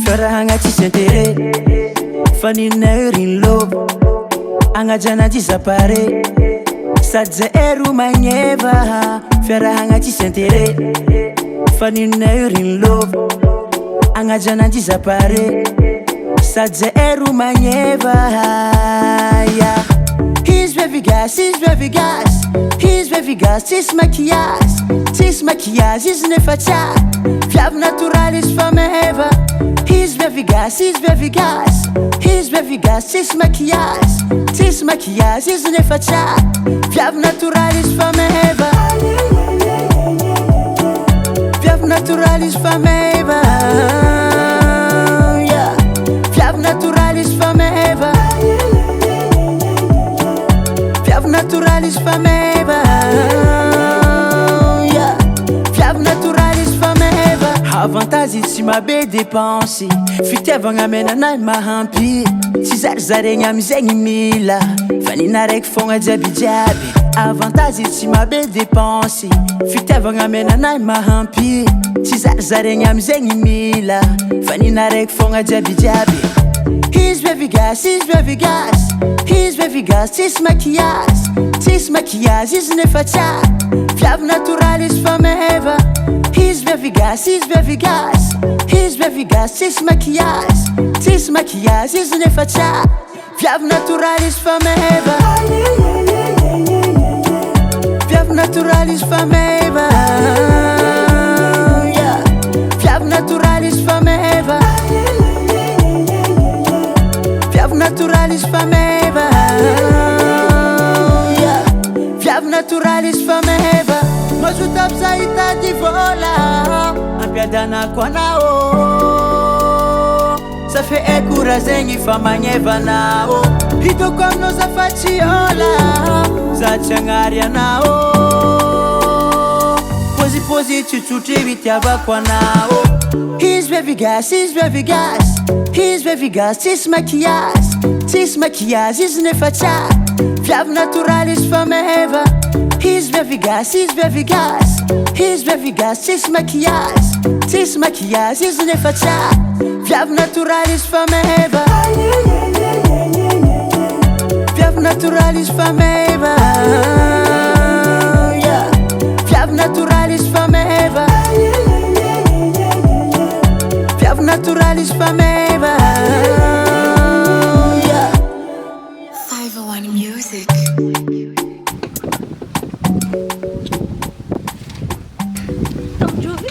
Fiarahagna tsisy intérêt fa ninay rin lobo agnajana disapare sady zay ero magneva. Fiarahagna tsisy intérêt fa ninay rin lobo agnajana disapare sady zay ero magneva. Izy very gas, izy very gas, izy very gas, tsisy maquillage, izy nefa tsara viavy natoraly izy fa meva. He's very gas, he's very gas, he's very gas, tsisy maquillage, izy nefa tsara viavy natoraly izy fa meva. Viavy natoraly izy fa meva. Viavy natoraly izy fa meva. Viavy natoraly izy fa meva. Viavy natoraly izy fa meva. Avantage tsy mabe dépensy, fitiavagna amenanay mahampy. Tsy zarizarigny amizegny mila fa nina raiky fogna jiabijiaby. Avantage tsy mabe dépensy, fitiavagna amenanay mahampy. Tsy zarizarigny amizegny mila fa nina raiky fogna jiabijiaby. He's very gas, he's very gas, he's very gas, tsisy maquillage, izy nefa tsara viavy natoraly izy fa meva. He's very gas, he's very gas, he's very gas, tsisy maquillage, izy nefa tsara viavy natoraly izy fa meva. Viavy natoraly izy fa meva. Viavy natoraly izy fa meva. Viavy natoraly izy fa meva. Viavy natoraly izy fa meva. Mazoto aby hitady vola ampiadanako anao, sa fe ekora zegny fa magneva anao. Hitako aminao za fa tsy ôla, za tsy agnary anao. Pôzipôzy tsotsotry vitiavako anao. He's very gas, he's very gas, he's very gas, tsisy maquillage, izy nefa tsara viavy natoraly izy fa meva. He's very gas, he's very gas, he's very gas, tsisy maquillage, izy nefa tsara viavy natoraly izy fa meva. Viavy natoraly izy fa meva. Viavy natoraly izy fa meva. Viavy natoraly izy fa meva. 501 Music. Tom Jovi?